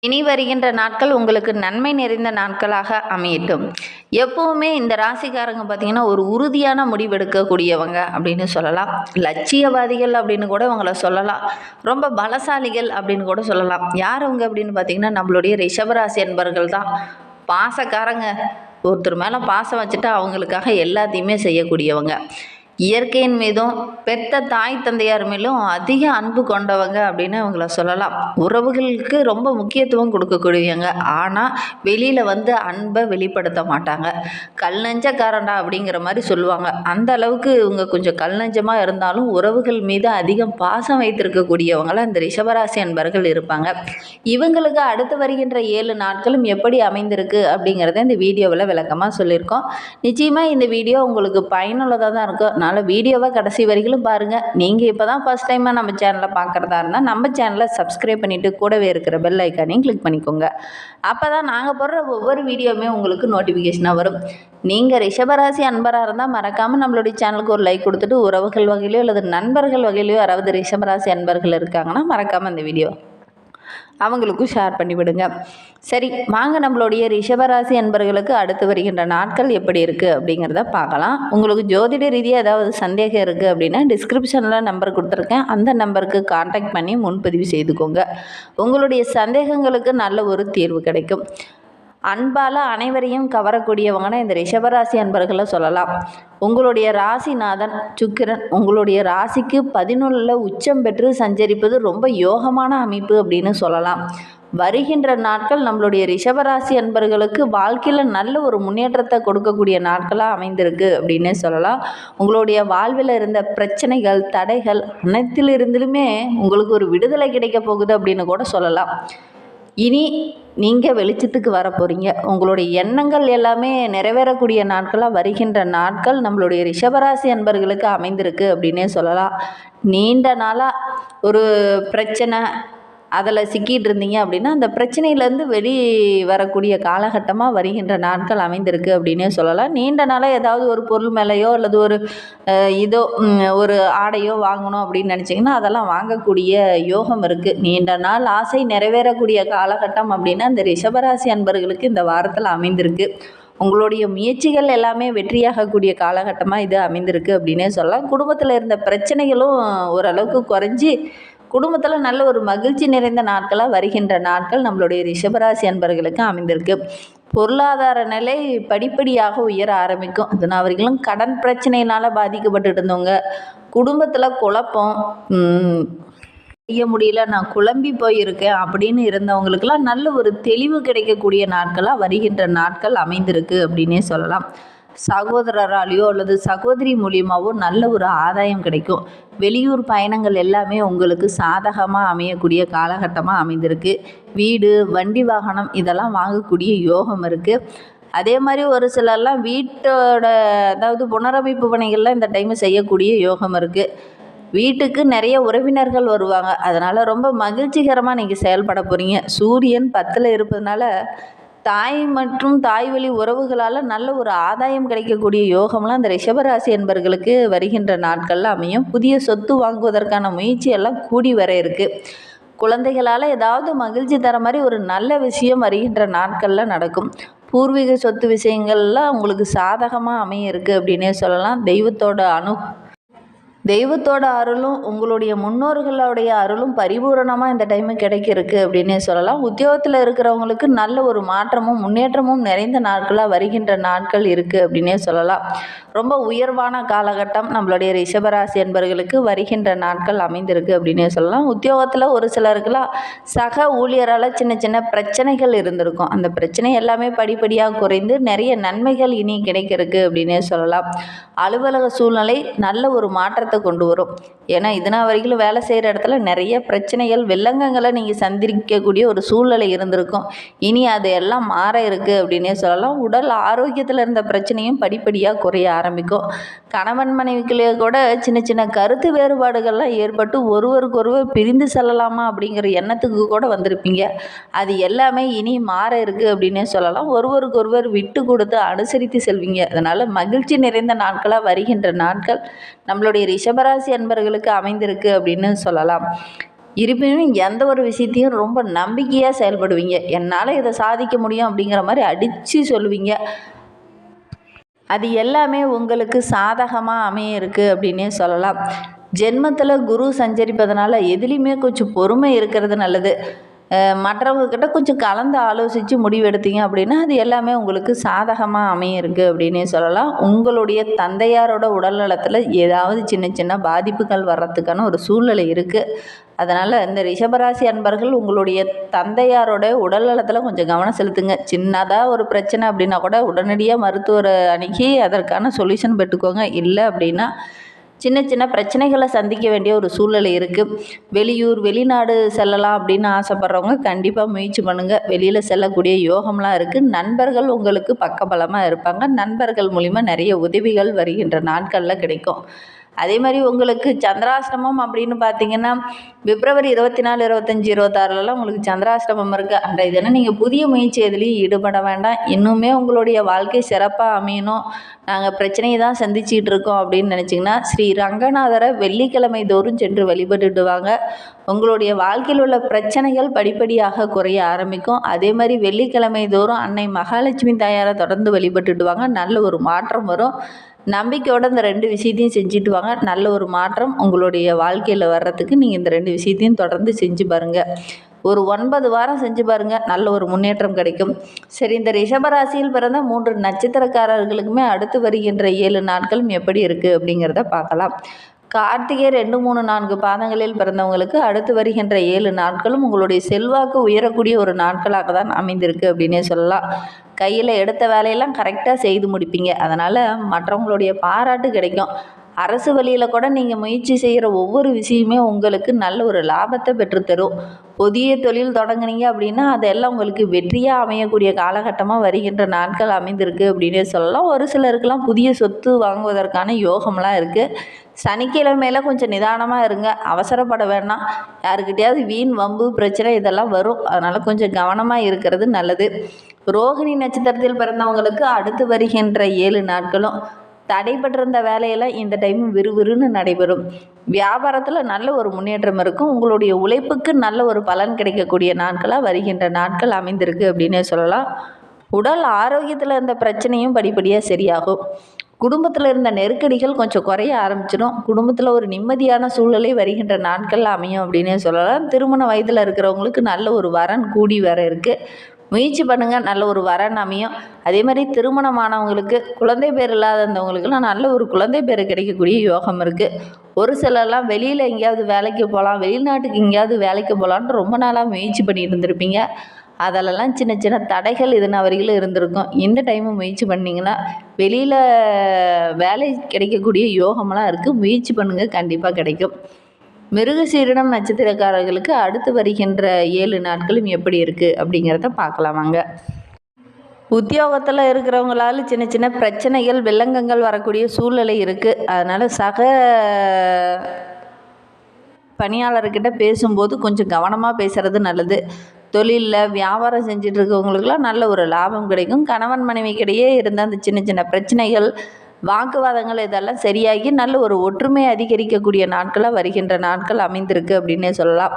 இனி வருகின்ற நாட்கள் உங்களுக்கு நன்மை நிறைந்த நாட்களாக அமையட்டும். எப்பவுமே இந்த ராசிக்காரங்க பார்த்தீங்கன்னா ஒரு உறுதியான முடிவெடுக்கக்கூடியவங்க அப்படின்னு சொல்லலாம். லட்சியவாதிகள் அப்படின்னு கூட இவங்கள சொல்லலாம். ரொம்ப பலசாலிகள் அப்படின்னு கூட சொல்லலாம். யார் அவங்க அப்படின்னு பார்த்தீங்கன்னா நம்மளுடைய ரிஷபராசி அன்பர்கள் தான். பாசக்காரங்க. ஒருத்தர் மேலே பாசம் வச்சுட்டா அவங்களுக்காக எல்லாத்தையுமே செய்யக்கூடியவங்க. இயற்கையின் மீதும் பெத்த தாய் தந்தையார் மேலும் அதிக அன்பு கொண்டவங்க அப்படின்னு அவங்கள சொல்லலாம். உறவுகளுக்கு ரொம்ப முக்கியத்துவம் கொடுக்கக்கூடியவங்க. ஆனால் வெளியில் வந்து அன்பை வெளிப்படுத்த மாட்டாங்க. கல் நெஞ்சக்காரண்டா அப்படிங்கிற மாதிரி சொல்லுவாங்க. அந்த அளவுக்கு இவங்க கொஞ்சம் கல் நெஞ்சமாக இருந்தாலும் உறவுகள் மீது அதிகம் பாசம் வைத்திருக்கக்கூடியவங்களாம் இந்த ரிஷபராசி அன்பர்கள் இருப்பாங்க. இவங்களுக்கு அடுத்து வருகின்ற 7 நாட்களும் எப்படி அமைந்திருக்கு அப்படிங்கிறத இந்த வீடியோவில் விளக்கமாக சொல்லியிருக்கோம். நிச்சயமாக இந்த வீடியோ உங்களுக்கு பயனுள்ளதாக தான் இருக்கும். அதனால் வீடியோவை கடைசி வரைக்கும் பாருங்கள். நீங்கள் இப்போ தான் ஃபஸ்ட் டைமாக நம்ம சேனலை பார்க்குறதா இருந்தால் நம்ம சேனலை சப்ஸ்கிரைப் பண்ணிவிட்டு கூடவே இருக்கிற பெல் ஐக்கானையும் கிளிக் பண்ணிக்கோங்க. அப்போ தான் நாங்கள் போடுற ஒவ்வொரு வீடியோவுமே உங்களுக்கு நோட்டிஃபிகேஷனாக வரும். நீங்கள் ரிஷபராசி அன்பராக இருந்தால் மறக்காமல் நம்மளுடைய சேனலுக்கு ஒரு லைக் கொடுத்துட்டு உறவுகள் வகையிலையோ அல்லது நண்பர்கள் வகையிலையோ யாராவது ரிஷபராசி அன்பர்கள் இருக்காங்கன்னா மறக்காமல் இந்த வீடியோ அவங்களுக்கும் ஷேர் பண்ணிவிடுங்க. சரி, வாங்க நம்மளுடைய ரிஷபராசி அன்பர்களுக்கு அடுத்து வருகின்ற நாட்கள் எப்படி இருக்குது அப்படிங்கிறத பார்க்கலாம். உங்களுக்கு ஜோதிட ரீதியாக ஏதாவது சந்தேகம் இருக்குது அப்படின்னா டிஸ்கிரிப்ஷனில் நம்பர் கொடுத்துருக்கேன். அந்த நம்பருக்கு கான்டாக்ட் பண்ணி முன்பதிவு செய்துக்கோங்க. உங்களுடைய சந்தேகங்களுக்கு நல்ல ஒரு தீர்வு கிடைக்கும். அன்பால் அனைவரையும் கவரக்கூடியவங்கன்னா இந்த ரிஷபராசி அன்பர்களை சொல்லலாம். உங்களுடைய ராசிநாதன் சுக்கிரன் உங்களுடைய ராசிக்கு 11ல் உச்சம் பெற்று சஞ்சரிப்பது ரொம்ப யோகமான அமைப்பு அப்படின்னு சொல்லலாம். வருகின்ற நாட்கள் நம்மளுடைய ரிஷபராசி அன்பர்களுக்கு வாழ்க்கையில் நல்ல ஒரு முன்னேற்றத்தை கொடுக்கக்கூடிய நாட்களாக அமைந்திருக்கு அப்படின்னே சொல்லலாம். உங்களுடைய வாழ்வில் இருந்த பிரச்சனைகள் தடைகள் அனைத்திலிருந்துமே உங்களுக்கு ஒரு விடுதலை கிடைக்க போகுது அப்படின்னு கூட சொல்லலாம். இனி நீங்கள் வெளிச்சத்துக்கு வர போகிறீங்க. உங்களுடைய எண்ணங்கள் எல்லாமே நிறைவேறக்கூடிய நாட்களாக வருகின்ற நாட்கள் நம்மளுடைய ரிஷபராசி அன்பர்களுக்கு அமைந்திருக்கு அப்படின்னே சொல்லலாம். நீண்ட நாளாக ஒரு பிரச்சனை அதில் சிக்கிட்டு இருந்தீங்க அப்படின்னா அந்த பிரச்சனையிலேருந்து வெளி வரக்கூடிய காலகட்டமாக வருகின்ற நாட்கள் அமைந்திருக்கு அப்படின்னே சொல்லலாம். நீண்ட நாளாக ஏதாவது ஒரு பொருள் மேலேயோ அல்லது ஒரு இதோ ஒரு ஆடையோ வாங்கணும் அப்படின்னு நினச்சிங்கன்னா அதெல்லாம் வாங்கக்கூடிய யோகம் இருக்குது. நீண்ட நாள் ஆசை நிறைவேறக்கூடிய காலகட்டம் அப்படின்னா இந்த ரிஷபராசி அன்பர்களுக்கு இந்த வாரத்தில் அமைந்திருக்கு. உங்களுடைய முயற்சிகள் எல்லாமே வெற்றியாகக்கூடிய காலகட்டமாக இது அமைந்திருக்கு அப்படின்னே சொல்லலாம். குடும்பத்தில் இருந்த பிரச்சனைகளும் ஓரளவுக்கு குறைஞ்சி குடும்பத்தில் நல்ல ஒரு மகிழ்ச்சி நிறைந்த நாட்களாக வருகின்ற நாட்கள் நம்மளுடைய ரிஷபராசி அன்பர்களுக்கு அமைந்திருக்கு. பொருளாதார நிலை படிப்படியாக உயர ஆரம்பிக்கும். அதனால் அவர்களும் கடன் பிரச்சனையினால் பாதிக்கப்பட்டு இருந்தவங்க, குடும்பத்தில் குழப்பம் செய்ய முடியல நான் குழம்பி போயிருக்கேன் அப்படின்னு இருந்தவங்களுக்கெல்லாம் நல்ல ஒரு தெளிவு கிடைக்கக்கூடிய நாட்களாக வருகின்ற நாட்கள் அமைந்திருக்கு அப்படின்னே சொல்லலாம். சகோதரராலேயோ அல்லது சகோதரி மூலியமாகவோ நல்ல ஒரு ஆதாயம் கிடைக்கும். வெளியூர் பயணங்கள் எல்லாமே உங்களுக்கு சாதகமாக அமையக்கூடிய காலகட்டமாக அமைந்திருக்கு. வீடு வண்டி வாகனம் இதெல்லாம் வாங்கக்கூடிய யோகம் இருக்குது. அதே மாதிரி ஒரு சிலர்லாம் வீட்டோட அதாவது புனரமைப்பு பணிகள்லாம் இந்த டைம் செய்யக்கூடிய யோகம் இருக்குது. வீட்டுக்கு நிறைய உறவினர்கள் வருவாங்க. அதனால் ரொம்ப மகிழ்ச்சிகரமாக நீங்கள் செயல்பட போகிறீங்க. சூரியன் 10ல் இருப்பதுனால தாய் மற்றும் தாய் வழி உறவுகளால் நல்ல ஒரு ஆதாயம் கிடைக்கக்கூடிய யோகம்லாம் இந்த ரிஷபராசி என்பர்களுக்கு வருகின்ற நாட்களில் அமையும். புதிய சொத்து வாங்குவதற்கான முயற்சியெல்லாம் கூடி வர இருக்குது. குழந்தைகளால் ஏதாவது மகிழ்ச்சி தர மாதிரி ஒரு நல்ல விஷயம் வருகின்ற நாட்களில் நடக்கும். பூர்வீக சொத்து விஷயங்கள்லாம் உங்களுக்கு சாதகமாக அமைய இருக்குது அப்படின்னே சொல்லலாம். தெய்வத்தோட அருளும் உங்களுடைய முன்னோர்களுடைய அருளும் பரிபூரணமாக இந்த டைமு கிடைக்கிருக்கு அப்படின்னே சொல்லலாம். உத்தியோகத்தில் இருக்கிறவங்களுக்கு நல்ல ஒரு மாற்றமும் முன்னேற்றமும் நிறைந்த நாட்களாக வருகின்ற நாட்கள் இருக்குது அப்படின்னே சொல்லலாம். ரொம்ப உயர்வான காலகட்டம் நம்மளுடைய ரிஷபராசி என்பர்களுக்கு வருகின்ற நாட்கள் அமைந்திருக்கு அப்படின்னே சொல்லலாம். உத்தியோகத்தில் ஒரு சிலருக்கெல்லாம் சக ஊழியரால் சின்ன சின்ன பிரச்சனைகள் இருந்திருக்கும். அந்த பிரச்சனை எல்லாமே படிப்படியாக குறைந்து நிறைய நன்மைகள் இனி கிடைக்கிறதுக்கு அப்படின்னே சொல்லலாம். அலுவலக சூழ்நிலை நல்ல ஒரு மாற்றத்தை கொண்டு வரும். ஏன்னா இதனால் வரைக்கும் வேலை செய்கிற இடத்துல நிறைய பிரச்சனைகள் வெள்ளங்கங்களை நீங்கள் சந்திக்கக்கூடிய ஒரு சூழ்நிலை இருந்திருக்கும். இனி அது எல்லாம் மாற இருக்குது அப்படின்னே சொல்லலாம். உடல் ஆரோக்கியத்தில் இருந்த பிரச்சனையும் படிப்படியாக குறைய ஆரம்பிக்கும். கணவன் மனைவிக்குள்ளே கூட சின்ன சின்ன கருத்து வேறுபாடுகள்லாம் ஏற்பட்டு ஒருவருக்கொருவர் பிரிந்து செல்லலாமா அப்படிங்கிற எண்ணத்துக்கு கூட வந்திருப்பீங்க. அது எல்லாமே இனி மாற இருக்குது அப்படின்னே சொல்லலாம். ஒருவருக்கொருவர் விட்டு கொடுத்து அனுசரித்து செல்வீங்க. அதனால் மகிழ்ச்சி நிறைந்த நாட்களாக வருகின்ற நாட்கள் நம்மளுடைய ரிஷபராசி அன்பர்களுக்கு அமைந்திருக்கு அப்படின்னு சொல்லலாம். இருப்பினும் எந்த ஒரு விஷயத்தையும் ரொம்ப நம்பிக்கையாக செயல்படுவீங்க. என்னால் இதை சாதிக்க முடியும் அப்படிங்கிற மாதிரி அடித்து சொல்லுவீங்க. அது எல்லாமே உங்களுக்கு சாதகமாக அமைய இருக்குது அப்படின்னே சொல்லலாம். ஜென்மத்தில் குரு சஞ்சரிப்பதனால எதுலேயுமே கொஞ்சம் பொறுமை இருக்கிறது நல்லது. மற்றவங்கக்கிட்ட கொஞ்சம் கலந்து ஆலோசித்து முடிவெடுத்தீங்க அப்படின்னா அது எல்லாமே உங்களுக்கு சாதகமாக அமைய இருக்குது அப்படின்னே சொல்லலாம். உங்களுடைய தந்தையாரோட உடல்நலத்தில் ஏதாவது சின்ன சின்ன பாதிப்புகள் வர்றதுக்கான ஒரு சூழ்நிலை இருக்குது. அதனால் இந்த ரிஷபராசி அன்பர்கள் உங்களுடைய தந்தையாரோட உடல்நலத்தில் கொஞ்சம் கவனம் செலுத்துங்க. சின்னதாக ஒரு பிரச்சனை அப்படின்னா கூட உடனடியாக மருத்துவரை அணுகி அதற்கான சொல்யூஷன் பெற்றுக்கோங்க. இல்லை அப்படின்னா சின்ன சின்ன பிரச்சனைகளை சந்திக்க வேண்டிய ஒரு சூழ்நிலை இருக்குது. வெளியூர் வெளிநாடு செல்லலாம் அப்படின்னு ஆசைப்பட்றவங்க கண்டிப்பாக முயற்சி பண்ணுங்கள். வெளியில் செல்லக்கூடிய யோகம்லாம் இருக்குது. நண்பர்கள் உங்களுக்கு பக்கபலமாக இருப்பாங்க. நண்பர்கள் மூலிமா நிறைய உதவிகள் வருகின்ற நாட்களில் கிடைக்கும். அதே மாதிரி உங்களுக்கு சந்திராஷ்டமம் அப்படின்னு பார்த்தீங்கன்னா பிப்ரவரி 24, 25, 26லலாம் உங்களுக்கு சந்திராஷ்டமம் இருக்குது. அன்றைய தினம் நீங்கள் புதிய முயற்சி எதுலேயும் ஈடுபட வேண்டாம். இன்னுமே உங்களுடைய வாழ்க்கை சிறப்பாக அமையணும், நாங்கள் பிரச்சனையை தான் சந்திச்சிட்டு இருக்கோம் அப்படின்னு நினச்சிங்கன்னா ஸ்ரீ ரங்கநாதரை வெள்ளிக்கிழமை தோறும் சென்று வழிபட்டுட்டு வாங்க. உங்களுடைய வாழ்க்கையில் உள்ள பிரச்சனைகள் படிப்படியாக குறைய ஆரம்பிக்கும். அதே மாதிரி வெள்ளிக்கிழமை தோறும் அன்னை மகாலட்சுமி தாயாரை தொடர்ந்து வழிபட்டுட்டு வாங்க. நல்ல ஒரு மாற்றம் வரும். நம்பிக்கையோடு இந்த 2 விஷயத்தையும் செஞ்சுட்டு வாங்க. நல்ல ஒரு மாற்றம் உங்களுடைய வாழ்க்கையில் வர்றதுக்கு நீங்கள் இந்த 2 விஷயத்தையும் தொடர்ந்து செஞ்சு பாருங்கள். ஒரு 9 வாரம் செஞ்சு பாருங்கள், நல்ல ஒரு முன்னேற்றம் கிடைக்கும். சரி, இந்த ரிஷபராசியில் பிறந்த 3 நட்சத்திரக்காரர்களுக்குமே அடுத்து வருகின்ற 7 நாட்களும் எப்படி இருக்குது அப்படிங்கிறத பார்க்கலாம். கார்த்திகை 2, 3, 4 பாதங்களில் பிறந்தவங்களுக்கு அடுத்து வருகின்ற 7 நாட்களும் உங்களுடைய செல்வாக்கு உயரக்கூடிய ஒரு நாட்களாக தான் அமைந்திருக்கு அப்படின்னே சொல்லலாம். கையில் எடுத்த வேலையெல்லாம் கரெக்டாக செய்து முடிப்பீங்க. அதனால் மற்றவங்களுடைய பாராட்டு கிடைக்கும். அரசு வழியில் கூட நீங்கள் முயற்சி செய்கிற ஒவ்வொரு விஷயமே உங்களுக்கு நல்ல ஒரு லாபத்தை பெற்றுத்தரும். புதிய தொழில் தொடங்குனீங்க அப்படின்னா அதெல்லாம் உங்களுக்கு வெற்றியாக அமையக்கூடிய காலகட்டமாக வருகின்ற நாட்கள் அமைந்திருக்கு அப்படின்னே சொல்லலாம். ஒரு சிலருக்கெல்லாம் புதிய சொத்து வாங்குவதற்கான யோகம்லாம் இருக்குது. சனிக்கிழமையில் கொஞ்சம் நிதானமாக இருங்க, அவசரப்பட வேண்டாம். யாருக்கிட்டையாவது வீண் வம்பு பிரச்சனை இதெல்லாம் வரும். அதனால் கொஞ்சம் கவனமாக இருக்கிறது நல்லது. ரோகிணி நட்சத்திரத்தில் பிறந்தவங்களுக்கு அடுத்து வருகின்ற 7 நாட்களும் தடைபட்டிருந்த வேலையெல்லாம் இந்த டைம் விறுவிறுன்னு நடைபெறும். வியாபாரத்தில் நல்ல ஒரு முன்னேற்றம் இருக்கும். உங்களுடைய உழைப்புக்கு நல்ல ஒரு பலன் கிடைக்கக்கூடிய நாட்களாக வருகின்ற நாட்கள் அமைந்திருக்கு அப்படின்னே சொல்லலாம். உடல் ஆரோக்கியத்தில் இருந்த பிரச்சனையும் படிப்படியாக சரியாகும். குடும்பத்தில் இருந்த நெருக்கடிகள் கொஞ்சம் குறைய ஆரம்பிச்சிடும். குடும்பத்தில் ஒரு நிம்மதியான சூழ்நிலை வருகின்ற நாட்கள் அமையும் அப்படின்னே சொல்லலாம். திருமண வயதில் இருக்கிறவங்களுக்கு நல்ல ஒரு வரன் கூடி வர இருக்குது. முயற்சி பண்ணுங்கள், நல்ல ஒரு வரன் அமையும். அதே மாதிரி திருமணமானவங்களுக்கு குழந்தை பேர் இல்லாதவங்களுக்குலாம் நல்ல ஒரு குழந்தை பேர் கிடைக்கக்கூடிய யோகம் இருக்குது. ஒரு சிலர்லாம் வெளியில் எங்கேயாவது வேலைக்கு போகலாம், வெளிநாட்டுக்கு எங்கேயாவது வேலைக்கு போகலான்ட்டு ரொம்ப நாளாக முயற்சி பண்ணிட்டு இருந்திருப்பீங்க. அதிலெல்லாம் சின்ன சின்ன தடைகள் இதுனா வரைக்கும் இருந்திருக்கும். இந்த டைமு முயற்சி பண்ணிங்கன்னா வெளியில் வேலை கிடைக்கக்கூடிய யோகமெல்லாம் இருக்குது. முயற்சி பண்ணுங்கள், கண்டிப்பாக கிடைக்கும். மிருகசீரிடம் நட்சத்திரக்காரர்களுக்கு அடுத்து வருகின்ற 7 நாட்களும் எப்படி இருக்குது அப்படிங்கிறத பார்க்கலாமாங்க. உத்தியோகத்தில் இருக்கிறவங்களால சின்ன சின்ன பிரச்சனைகள் வில்லங்கங்கள் வரக்கூடிய சூழ்நிலை இருக்குது. அதனால் சக பணியாளர்கிட்ட பேசும்போது கொஞ்சம் கவனமாக பேசுகிறது நல்லது. தொழிலில் வியாபாரம் செஞ்சுட்டு இருக்கவங்களுக்குலாம் நல்ல ஒரு லாபம் கிடைக்கும். கணவன் மனைவிக்கிடையே இருந்த அந்த சின்ன சின்ன பிரச்சனைகள், வாக்குவாதங்கள் இதெல்லாம் சரியாகி நல்ல ஒரு ஒற்றுமை அதிகரிக்கக்கூடிய நாட்களாக வருகின்ற நாட்கள் அமைந்திருக்கு அப்படின்னே சொல்லலாம்.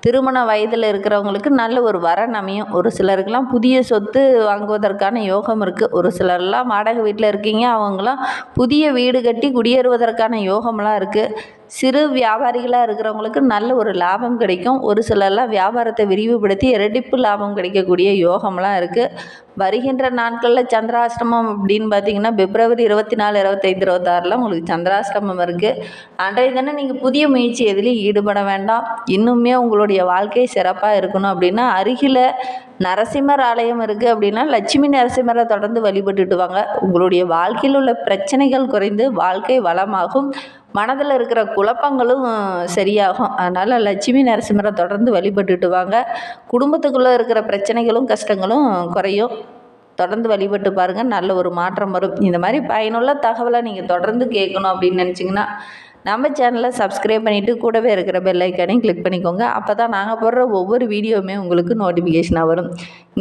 திருமண வயதில் இருக்கிறவங்களுக்கு நல்ல ஒரு வரன் அமையும். ஒரு சிலருக்கெல்லாம் புதிய சொத்து வாங்குவதற்கான யோகம் இருக்குது. ஒரு சிலர்லாம் வாடகை வீட்டில் இருக்கீங்க, அவங்களாம் புதிய வீடு கட்டி குடியேறுவதற்கான யோகம்லாம் இருக்குது. சிறு வியாபாரிகளாக இருக்கிறவங்களுக்கு நல்ல ஒரு லாபம் கிடைக்கும். ஒரு சிலர்லாம் வியாபாரத்தை விரிவுபடுத்தி இரட்டிப்பு லாபம் கிடைக்கக்கூடிய யோகம்லாம் இருக்குது. வருகின்ற நாட்களில் சந்திராஷ்டமம் அப்படின்னு பார்த்தீங்கன்னா பிப்ரவரி 24, 25, 26 உங்களுக்கு சந்திராஷ்டமம் இருக்குது. அன்றைய தினம் நீங்கள் புதிய முயற்சி எதுலேயும் ஈடுபட வேண்டாம். இன்னுமே உங்களுடைய வாழ்க்கை சிறப்பாக இருக்கணும் அப்படின்னா அருகில் நரசிம்மர் ஆலயம் இருக்குது அப்படின்னா லட்சுமி நரசிம்மரை தொடர்ந்து வழிபட்டுட்டு வாங்க. உங்களுடைய வாழ்க்கையில் உள்ள பிரச்சனைகள் குறைந்து வாழ்க்கை வளமாகும். மனதில் இருக்கிற குழப்பங்களும் சரியாகும். அதனால் லட்சுமி நரசிம்மரை தொடர்ந்து வழிபட்டுட்டு வாங்க. குடும்பத்துக்குள்ளே இருக்கிற பிரச்சனைகளும் கஷ்டங்களும் குறையும். தொடர்ந்து வழிபட்டு பாருங்கள், நல்ல ஒரு மாற்றம் வரும். இந்த மாதிரி பயனுள்ள தகவலை நீங்கள் தொடர்ந்து கேட்கணும் அப்படின்னு நினச்சிங்கன்னா நம்ம சேனலை சப்ஸ்கிரைப் பண்ணிவிட்டு கூடவே இருக்கிற பெல் ஐக்கானையும் கிளிக் பண்ணிக்கோங்க. அப்போ தான் நாங்கள் போடுற ஒவ்வொரு வீடியோவுமே உங்களுக்கு நோட்டிஃபிகேஷனாக வரும்.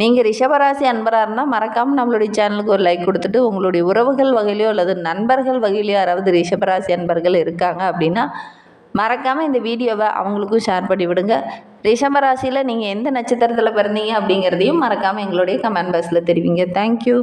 நீங்கள் ரிஷபராசி அன்பராக இருந்தால் மறக்காமல் நம்மளுடைய சேனலுக்கு ஒரு லைக் கொடுத்துட்டு உங்களுடைய உறவுகள் வகையிலையோ அல்லது நண்பர்கள் வகையிலையோ யாராவது ரிஷபராசி அன்பர்கள் இருக்காங்க அப்படின்னா மறக்காமல் இந்த வீடியோவை அவங்களுக்கும் ஷேர் பண்ணி விடுங்க. ரிஷப ராசியில் நீங்கள் எந்த நட்சத்திரத்தில் பிறந்தீங்க அப்படிங்கிறதையும் மறக்காமல் எங்களுடைய கமெண்ட் பாக்ஸில் தெரிவிங்க. தேங்க்யூ.